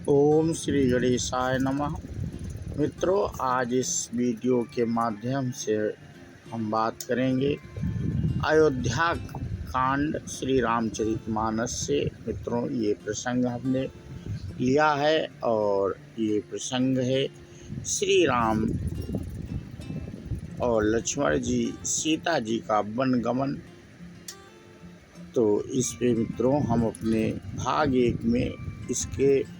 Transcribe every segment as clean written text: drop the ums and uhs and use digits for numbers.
ओम श्री गणेशाय नमः। मित्रों, आज इस वीडियो के माध्यम से हम बात करेंगे अयोध्या कांड श्री रामचरितमानस से। मित्रों, ये प्रसंग हमने लिया है और ये प्रसंग है श्री राम और लक्ष्मण जी सीता जी का वनगमन। तो इस पे मित्रों हम अपने भाग 1 में इसके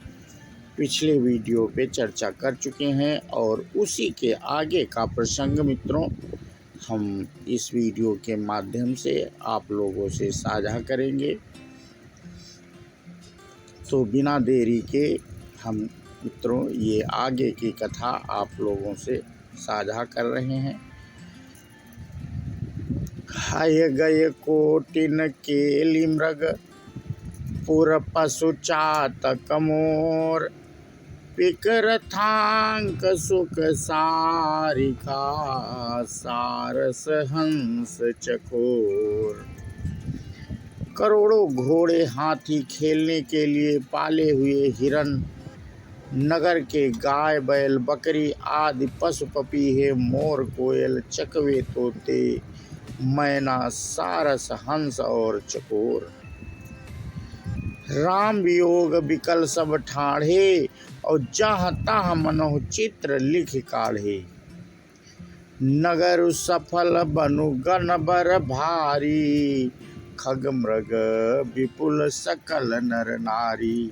पिछले वीडियो पे चर्चा कर चुके हैं और उसी के आगे का प्रसंग मित्रों हम इस वीडियो के माध्यम से आप लोगों से साझा करेंगे। तो बिना देरी के हम मित्रों ये आगे की कथा आप लोगों से साझा कर रहे हैं। हाय गए कोटिन केली मृग पुर पशु चातक मोर विकरथांक सुख सारिका सारस हंस चकोर। करोड़ों घोड़े हाथी खेलने के लिए पाले हुए हिरन, नगर के गाय बैल बकरी आदि पशु पपीहे मोर कोयल चकवे तोते मैना सारस हंस और चकोर। राम वियोग विकल सब ठाढ़े और जहाँ तहाँ मनोह चित्र लिख काढ़े। नगर सफल बनु गण बर भारी खग मृग विपुल सकल नर नारी।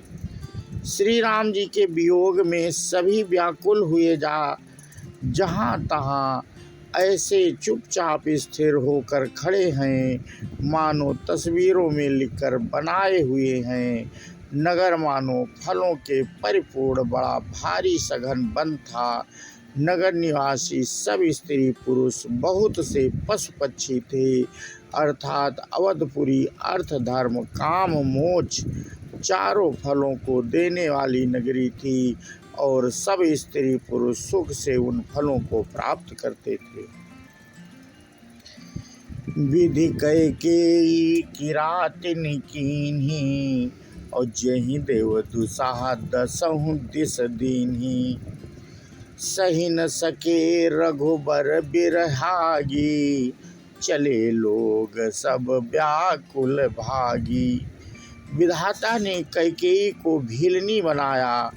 श्री राम जी के वियोग में सभी व्याकुल हुए जहाँ तहाँ ऐसे चुपचाप स्थिर होकर खड़े हैं मानो तस्वीरों में लिखकर बनाए हुए हैं। नगर मानो फलों के परिपूर्ण बड़ा भारी सघन वन था। नगर निवासी सब स्त्री पुरुष बहुत से पशु पक्षी थे, अर्थात अवधपुरी अर्थ धर्म काम मोक्ष चारों फलों को देने वाली नगरी थी और सब स्त्री पुरुष सुख से उन फलों को प्राप्त करते थे। विधि कैकेयी किरातिन कीन्ही और जहीं देव दुसाह दसहु दिस दीन्ही। सही न सके रघुबर बिरहागी चले लोग सब व्याकुल भागी। विधाता ने कैकेयी को भीलनी बनाया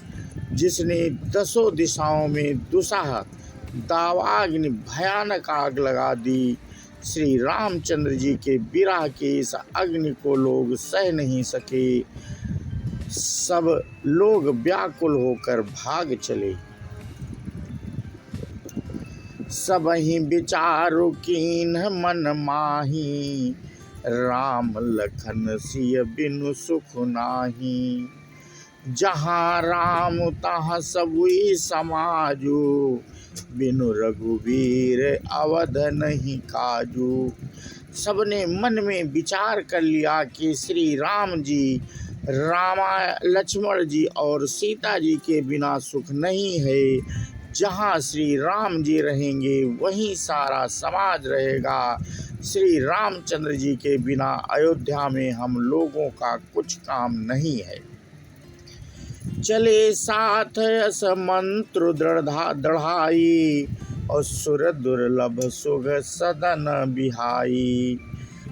जिसने 10 दिशाओं में दुसाह दावाग्नि भयानक आग लगा दी। श्री रामचंद्र जी के विरह के इस अग्नि को लोग सह नहीं सके, सब लोग व्याकुल होकर भाग चले। सबहि विचारु कीन्ह मन माही राम लखन सिय बिनु सुख नाही। जहाँ राम तहाँ सबुई समाजू बिनु रघुवीर अवध नहीं काजू। सबने मन में विचार कर लिया कि श्री राम जी लक्ष्मण जी और सीता जी के बिना सुख नहीं है। जहाँ श्री राम जी रहेंगे वहीं सारा समाज रहेगा। श्री रामचंद्र जी के बिना अयोध्या में हम लोगों का कुछ काम नहीं है। चले साथ अस मंत्र दृढ़ाई और सुर दुर्लभ सुग सदन बिहाई।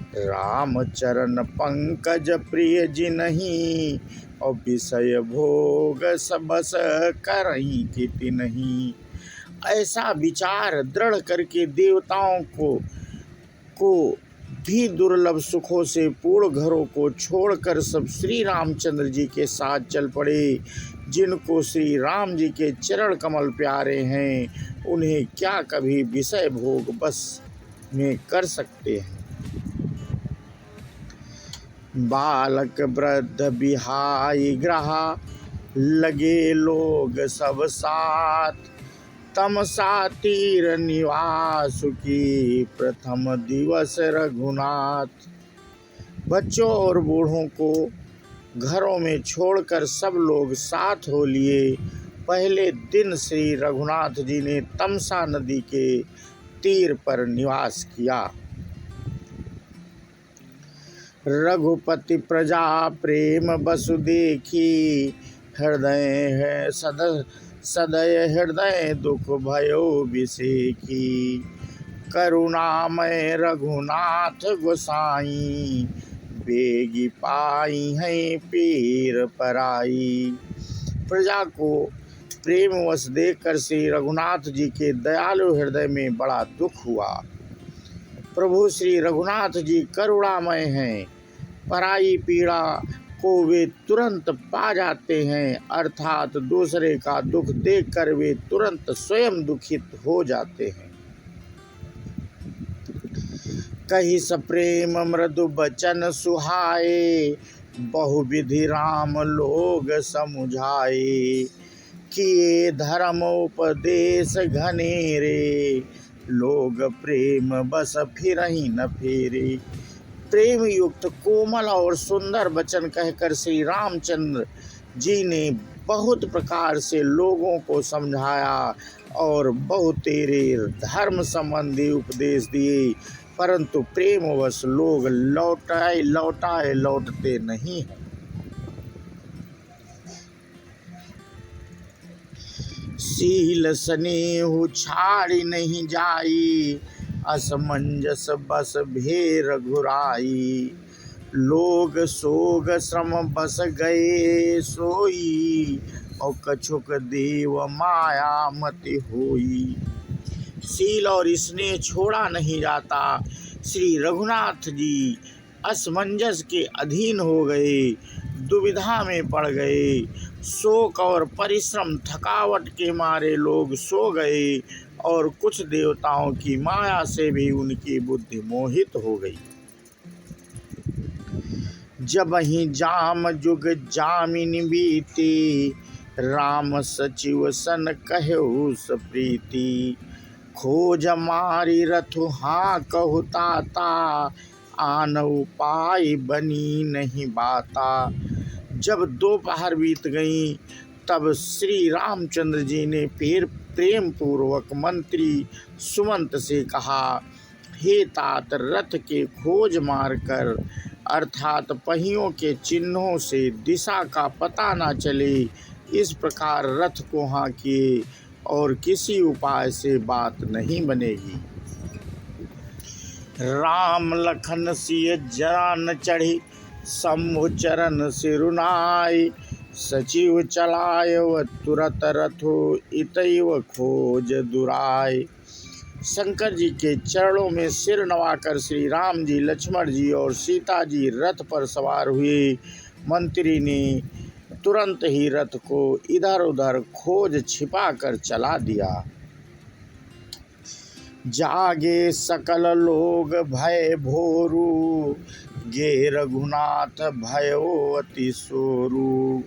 राम चरण पंकज प्रिय जिनहि और विषय भोग सबस करही किति नहीं। ऐसा विचार दृढ़ करके देवताओं को भी दुर्लभ सुखों से पूर्ण घरों को छोड़कर सब श्री रामचंद्र जी के साथ चल पड़े। जिनको श्री राम जी के चरण कमल प्यारे हैं उन्हें क्या कभी विषय भोग बस में कर सकते हैं। बालक वृद्ध बिहाई ग्रहा लगे लोग सब साथ। तमसा तीर निवास की प्रथम दिवस रघुनाथ। बच्चों और बूढ़ों को घरों में छोड़कर सब लोग साथ हो लिए। पहले दिन श्री रघुनाथ जी ने तमसा नदी के तीर पर निवास किया। रघुपति प्रजा प्रेम बसु देखी हृदय है सदय हृदय दुख भयो विसेखी। करुणामय रघुनाथ गोसाई, बेगी पाई है पीर पराई। प्रजा को प्रेमवश देखकर श्री रघुनाथ जी के दयालु हृदय में बड़ा दुख हुआ। प्रभु श्री रघुनाथ जी करुणामय हैं, पराई पीड़ा को वे तुरंत पा जाते हैं, अर्थात दूसरे का दुख देखकर वे तुरंत स्वयं दुखित हो जाते हैं। कही सप्रेम मृदु बचन सुहाए, बहुविधि राम लोग समुझाए। किए धर्म उपदेश घनेरे, लोग प्रेम बस फिरहि न फेरे। प्रेम युक्त कोमल और सुंदर वचन कहकर श्री रामचंद्र जी ने बहुत प्रकार से लोगों को समझाया और बहुतेरे धर्म संबंधी उपदेश दिए, परंतु प्रेमवश लोग लौटते नहीं हैं। सील स्नेहु छाड़ी नहीं जाई, असमंजस बस भेर घुराई। लोग सोग श्रम बस गए सोई, और कछुक देव माया मति होई। सील और स्नेह छोड़ा नहीं जाता। श्री रघुनाथ जी असमंजस के अधीन हो गए, दुविधा में पड़ गए। शोक और परिश्रम थकावट के मारे लोग सो गए, और कुछ देवताओं की माया से भी उनकी बुद्धि मोहित हो गई। जब ही जाम जुग जामिन बीती, राम सचिव सन कहेउ प्रीति। खोज मारी रथु हाँ कहु ताता, आन उपाय बनी नहीं बाता। जब दोपहर बीत गई, तब श्री रामचंद्र जी ने फिर प्रेम पूर्वक मंत्री सुमंत से कहा, हे तात, रथ के खोज मारकर, अर्थात पहियों के चिन्हों से दिशा का पता न चले, इस प्रकार रथ को हाँकिए, और किसी उपाय से बात नहीं बनेगी। राम लखन सिय जरा न चढ़ी, शंभु चरण सिरुनाई। सचिव चलाय तुरत रथो, इतैव खोज दुराय। शंकर जी के चरणों में सिर नवाकर श्री राम जी, लक्ष्मण जी और सीता जी रथ पर सवार हुए। मंत्री ने तुरंत ही रथ को इधर उधर खोज छिपा कर चला दिया। जागे सकल लोग भय भोरू, गे रघुनाथ भयो अति सोरू।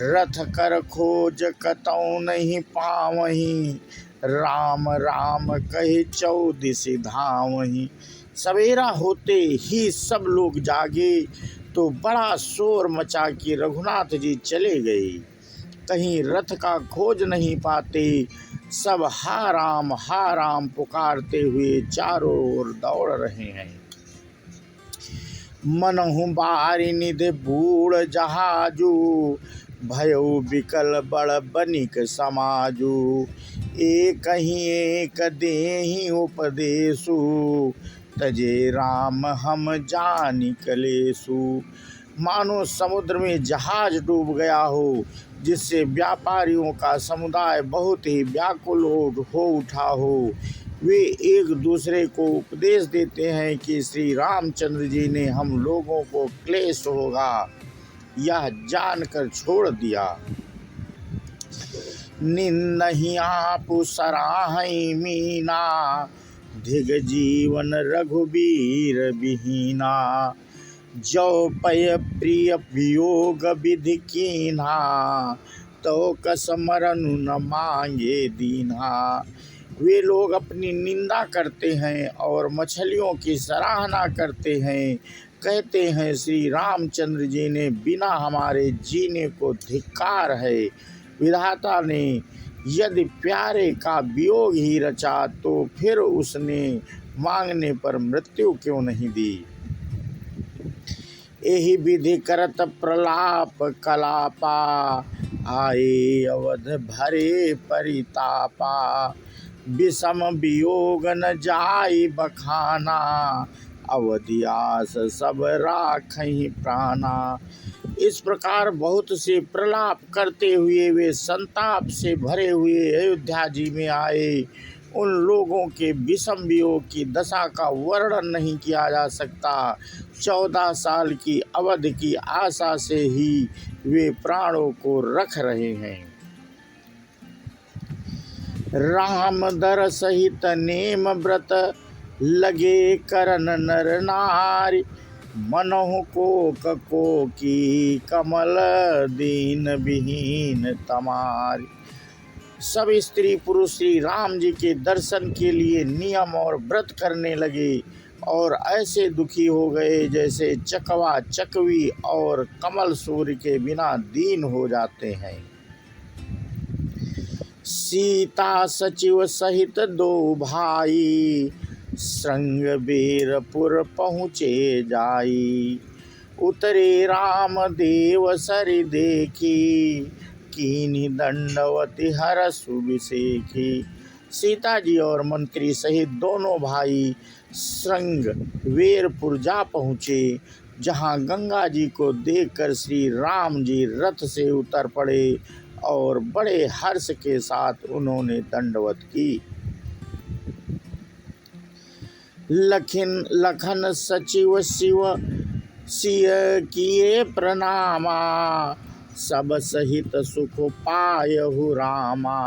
रथ कर खोज कतौ नहीं पावहीं, राम राम कहि चौदिसि धावहीं। सवेरा होते ही सब लोग जागे तो बड़ा शोर मचा कि रघुनाथ जी चले गए। कहीं रथ का खोज नहीं पाते, सब हा राम पुकारते हुए चारों ओर दौड़ रहे हैं। मनहु बारि निधि बूढ़ जहाजू, भयो विकल बड़ बनिक समाजू। एक ही एक देहि उपदेशु, तजे राम हम जानि कलेसु। मानो समुद्र में जहाज डूब गया हो, जिससे व्यापारियों का समुदाय बहुत ही व्याकुल हो उठा हो। वे एक दूसरे को उपदेश देते हैं कि श्री रामचंद्र जी ने हम लोगों को क्लेश होगा, यह जानकर छोड़ दिया। निंदहि आपु सराहई मीना, धिग जीवन रघुबीर विहीना। जो पय प्रिय वियोग विधि कीन्हा, तो कसमरनु न मांगे दीन्हा। वे लोग अपनी निंदा करते हैं और मछलियों की सराहना करते हैं, कहते हैं श्री रामचंद्र जी ने बिना हमारे जीने को धिक्कार है। विधाता ने यदि प्यारे का वियोग ही रचा, तो फिर उसने मांगने पर मृत्यु क्यों नहीं दी। एहि विधि करत प्रलाप कलापा, आए अवध भरे परितापा, विषम वियोग न जाय बखाना, अवधियास सब राखहीं प्राणा। इस प्रकार बहुत से प्रलाप करते हुए वे संताप से भरे हुए अयोध्या जी में आए। उन लोगों के विषम वियोग की दशा का वर्णन नहीं किया जा सकता। 14 साल की अवधि की आशा से ही वे प्राणों को रख रहे हैं। राम दर सहित नेम व्रत, लगे करन नर नारी, मनहु को की कमल दीन विहीन तमारी। सब स्त्री पुरुष श्री राम जी के दर्शन के लिए नियम और व्रत करने लगे और ऐसे दुखी हो गए जैसे चकवा चकवी और कमल सूर्य के बिना दीन हो जाते हैं। सीता सचिव सहित 2 भाई, श्रृंगबेरपुर पहुँचे जाई, उतरे राम देव सरि देखी, कीन्ही दंडवती हरषु विसेखी। सीता जी और मंत्री सहित दोनों भाई श्रृंगवेरपुर जा पहुँचे, जहाँ गंगा जी को देखकर श्री राम जी रथ से उतर पड़े और बड़े हर्ष के साथ उन्होंने दंडवत की। लखन सचिव शिव सिय किए प्रणामा, सब सहित सुख पायहु रामा,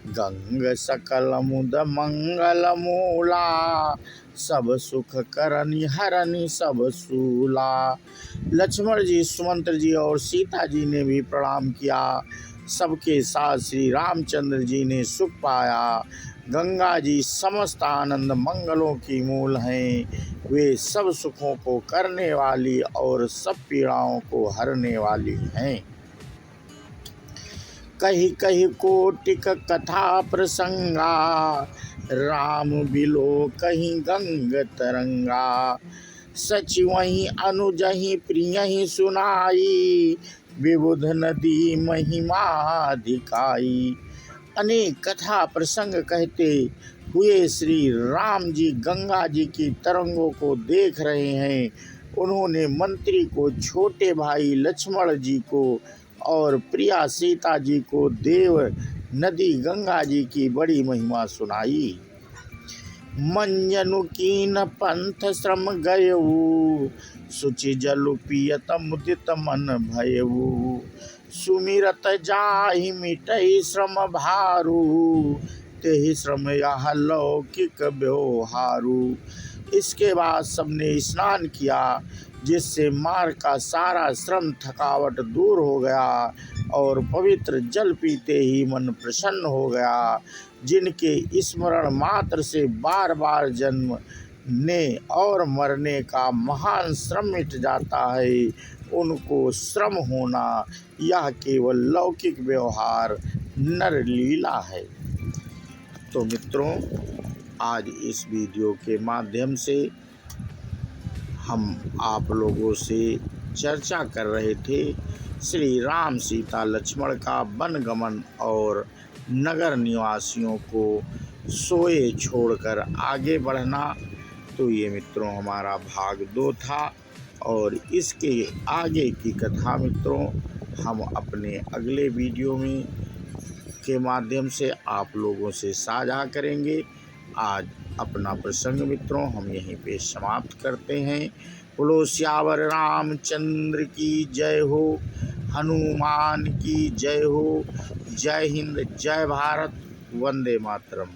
गंग सकल मुद मंगल मूला, सब सुख करनि हरनि सब सूला। लक्ष्मण जी, सुमंत्र जी और सीता जी ने भी प्रणाम किया। सबके साथ श्री रामचंद्र जी ने सुख पाया। गंगा जी समस्त आनंद मंगलों की मूल हैं। वे सब सुखों को करने वाली और सब पीड़ाओं को हरने वाली हैं। कही कही कोटिक कथा प्रसंगा, राम बिलो कहीं गंग तरंगा, सचिवहि अनुजहि प्रियहि सुनाई, विबुध नदी महिमा दिखाई। अनेक कथा प्रसंग कहते हुए श्री राम जी गंगा जी की तरंगों को देख रहे हैं। उन्होंने मंत्री को, छोटे भाई लक्ष्मण जी को और प्रिया सीता जी को देव नदी गंगा जी की बड़ी महिमा सुनाई। मंजनु कीन पंथ श्रम गयऊ, सुचि जलु पियत मुदित मन भयऊ, सुमिरत जाहि मिटई श्रम भारू, तेहि श्रम यह लौकिक व्यवहारू। इसके बाद सबने स्नान किया, जिससे मार्ग का सारा श्रम थकावट दूर हो गया और पवित्र जल पीते ही मन प्रसन्न हो गया। जिनके स्मरण मात्र से बार बार जन्म ने और मरने का महान श्रम मिट जाता है, उनको श्रम होना यह केवल लौकिक व्यवहार नर लीला है। तो मित्रों, आज इस वीडियो के माध्यम से हम आप लोगों से चर्चा कर रहे थे श्री राम सीता लक्ष्मण का वनगमन और नगर निवासियों को सोए छोड़कर आगे बढ़ना। तो ये मित्रों हमारा भाग 2 था और इसके आगे की कथा मित्रों हम अपने अगले वीडियो में के माध्यम से आप लोगों से साझा करेंगे। आज अपना प्रसंग मित्रों हम यहीं पे समाप्त करते हैं। बोलो सियावर रामचंद्र की जय हो, हनुमान की जय हो। जय हिंद, जय भारत, वंदे मातरम।